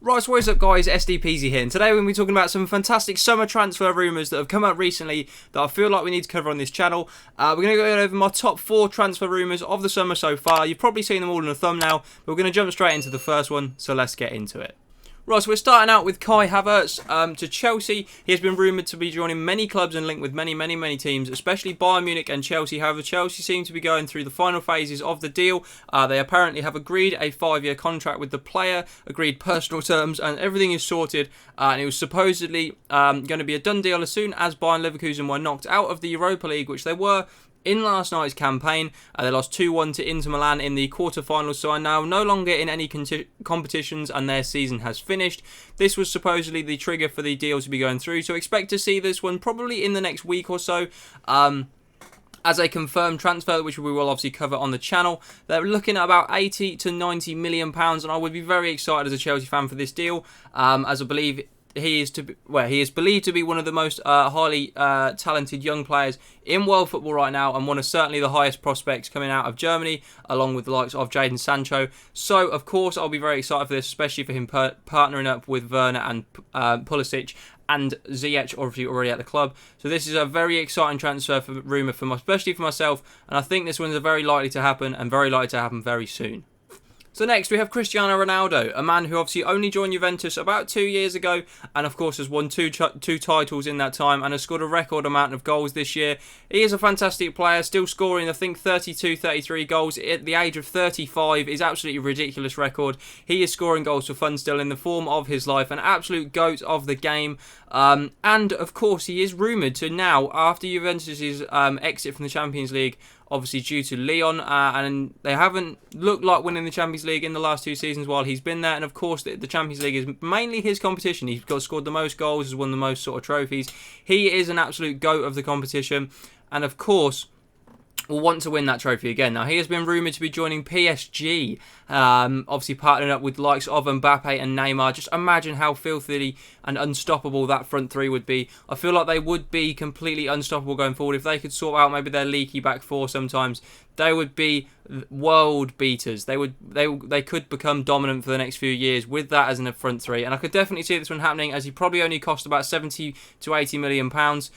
Right, so what is up guys, SDPZ here, and today we're going to be talking about some fantastic summer transfer rumours that have come out recently that I feel like we need to cover on this channel. We're going to go over my top 4 transfer rumours of the summer so far. You've probably seen them all in the thumbnail, but we're going to jump straight into the first one, so let's get into it. Right, so we're starting out with Kai Havertz to Chelsea. He has been rumoured to be joining many clubs and linked with many teams, especially Bayern Munich and Chelsea. However, Chelsea seem to be going through the final phases of the deal. They apparently have agreed a 5-year contract with the player, agreed personal terms, and everything is sorted. And it was supposedly going to be a done deal as soon as Bayern Leverkusen were knocked out of the Europa League, which they were in last night's campaign. They lost 2-1 to Inter Milan in the quarterfinals, so are now no longer in any competitions and their season has finished. This was supposedly the trigger for the deal to be going through, so expect to see this one probably in the next week or so. As a confirmed transfer, which we will obviously cover on the channel. They're looking at about 80 to 90 million pounds, and I would be very excited as a Chelsea fan for this deal, as I believe he is believed to be one of the most highly talented young players in world football right now, and one of certainly the highest prospects coming out of Germany, along with the likes of Jaden Sancho. So, of course, I'll be very excited for this, especially for him partnering up with Werner and Pulisic and Ziyech, obviously already at the club. So this is a very exciting transfer rumour, especially for myself, and I think this one's very likely to happen, and very likely to happen very soon. So next we have Cristiano Ronaldo, a man who obviously only joined Juventus about 2 years ago, and of course has won two titles in that time and has scored a record amount of goals this year. He is a fantastic player, still scoring I think 32, 33 goals at the age of 35 is absolutely a ridiculous record. He is scoring goals for fun still, in the form of his life, an absolute GOAT of the game. And of course he is rumoured to now, after Juventus' exit from the Champions League, obviously due to Lyon, and they haven't looked like winning the Champions League in the last 2 seasons while he's been there, and of course the Champions League is mainly his competition. He's scored the most goals, has won the most sort of trophies. He is an absolute GOAT of the competition, and of course will want to win that trophy again. Now, he has been rumoured to be joining PSG, obviously partnering up with the likes of Mbappe and Neymar. Just imagine how filthy and unstoppable that front three would be. I feel like they would be completely unstoppable going forward. If they could sort out maybe their leaky back four sometimes, they would be world beaters. They could become dominant for the next few years with that as in a front three. And I could definitely see this one happening, as he probably only cost about 70 to 80 million pounds,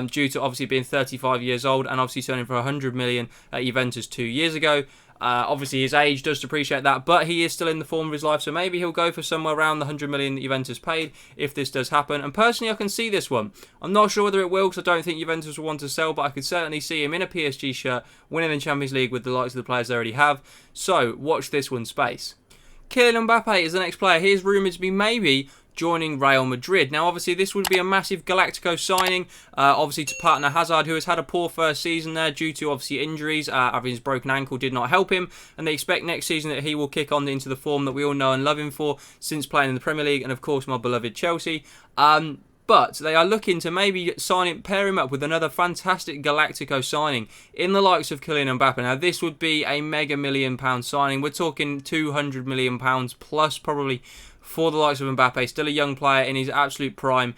due to obviously being 35 years old and obviously selling for 100 million at Juventus 2 years ago. Obviously his age does depreciate that, but he is still in the form of his life, so maybe he'll go for somewhere around the 100 million that Juventus paid if this does happen. And personally I can see this one. I'm not sure whether it will, because I don't think Juventus will want to sell, but I could certainly see him in a PSG shirt winning the Champions League with the likes of the players they already have. So watch this one space. Kylian Mbappe is the next player. He is rumoured to be maybe joining Real Madrid. Now, obviously, this would be a massive Galactico signing, obviously to partner Hazard, who has had a poor first season there due to, obviously, injuries. Having his broken ankle did not help him, and they expect next season that he will kick on into the form that we all know and love him for since playing in the Premier League and, of course, my beloved Chelsea. But they are looking to maybe pair him up with another fantastic Galactico signing in the likes of Kylian Mbappe. Now, this would be a mega £1 million signing. We're talking £200 million plus probably for the likes of Mbappe. Still a young player in his absolute prime.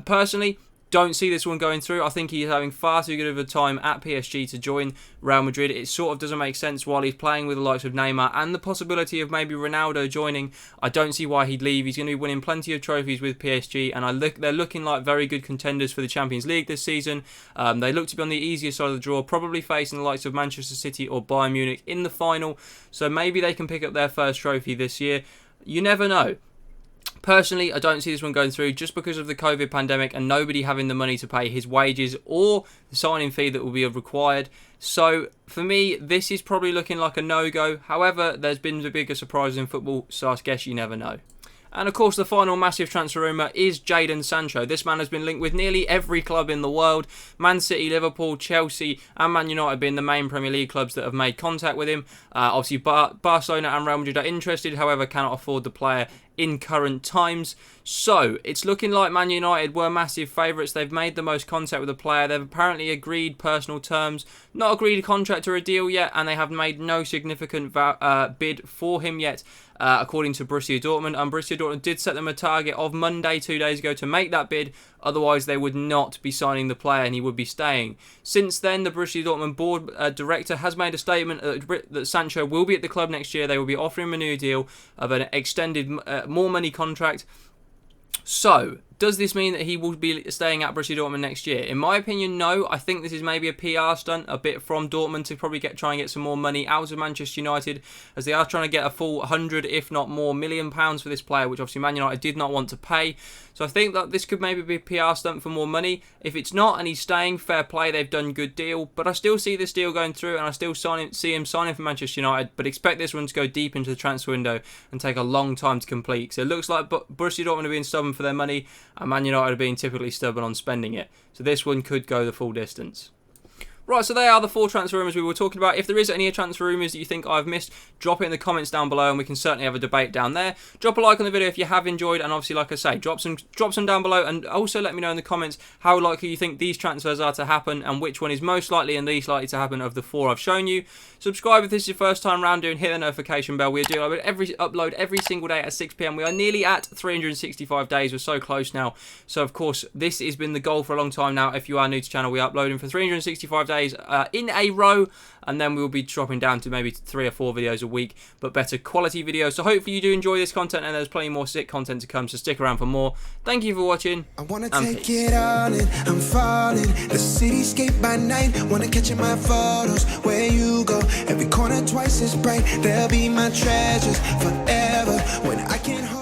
Personally, don't see this one going through. I think he's having far too good of a time at PSG to join Real Madrid. It sort of doesn't make sense while he's playing with the likes of Neymar and the possibility of maybe Ronaldo joining. I don't see why he'd leave. He's going to be winning plenty of trophies with PSG, and they're looking like very good contenders for the Champions League this season. They look to be on the easier side of the draw, probably facing the likes of Manchester City or Bayern Munich in the final. So maybe they can pick up their first trophy this year. You never know. Personally, I don't see this one going through just because of the COVID pandemic and nobody having the money to pay his wages or the signing fee that will be required. So, for me, this is probably looking like a no-go. However, there's been the bigger surprises in football, so I guess you never know. And of course, the final massive transfer rumour is Jaden Sancho. This man has been linked with nearly every club in the world. Man City, Liverpool, Chelsea and Man United being the main Premier League clubs that have made contact with him. Obviously, Barcelona and Real Madrid are interested, however, cannot afford the player in current times. So, it's looking like Man United were massive favourites. They've made the most contact with the player. They've apparently agreed personal terms, not agreed a contract or a deal yet, and they have made no significant bid for him yet, according to Borussia Dortmund. And Borussia Dortmund did set them a target of Monday, 2 days ago, to make that bid. Otherwise, they would not be signing the player and he would be staying. Since then, the Borussia Dortmund board director has made a statement that Sancho will be at the club next year. They will be offering him a new deal of an extended more money contract. So, does this mean that he will be staying at Borussia Dortmund next year? In my opinion, no. I think this is maybe a PR stunt, a bit from Dortmund to probably try and get some more money out of Manchester United, as they are trying to get a full 100, if not more, £1 million for this player, which obviously Man United did not want to pay. So I think that this could maybe be a PR stunt for more money. If it's not and he's staying, fair play, they've done a good deal. But I still see this deal going through, and I still see him signing for Manchester United, but expect this one to go deep into the transfer window and take a long time to complete. So it looks like Borussia Dortmund are being stubborn for their money, and Man United are being typically stubborn on spending it. So this one could go the full distance. Right, so they are the 4 transfer rumours we were talking about. If there is any transfer rumours that you think I've missed, drop it in the comments down below and we can certainly have a debate down there. Drop a like on the video if you have enjoyed, and obviously, like I say, drop some down below, and also let me know in the comments how likely you think these transfers are to happen and which one is most likely and least likely to happen of the 4 I've shown you. Subscribe if this is your first time around here and hit the notification bell. We do upload every single day at 6 PM. We are nearly at 365 days. We're so close now. So, of course, this has been the goal for a long time now. If you are new to the channel, we are uploading for 365 days in a row, and then we'll be dropping down to maybe 3 or 4 videos a week, but better quality videos. So hopefully you do enjoy this content, and there's plenty more sick content to come, so stick around for more. Thank you for watching. I wanna take it all in, I'm falling. The cityscape by night, wanna catch in my photos. Where you go, every corner twice as bright. They'll be my treasures forever when I can't hold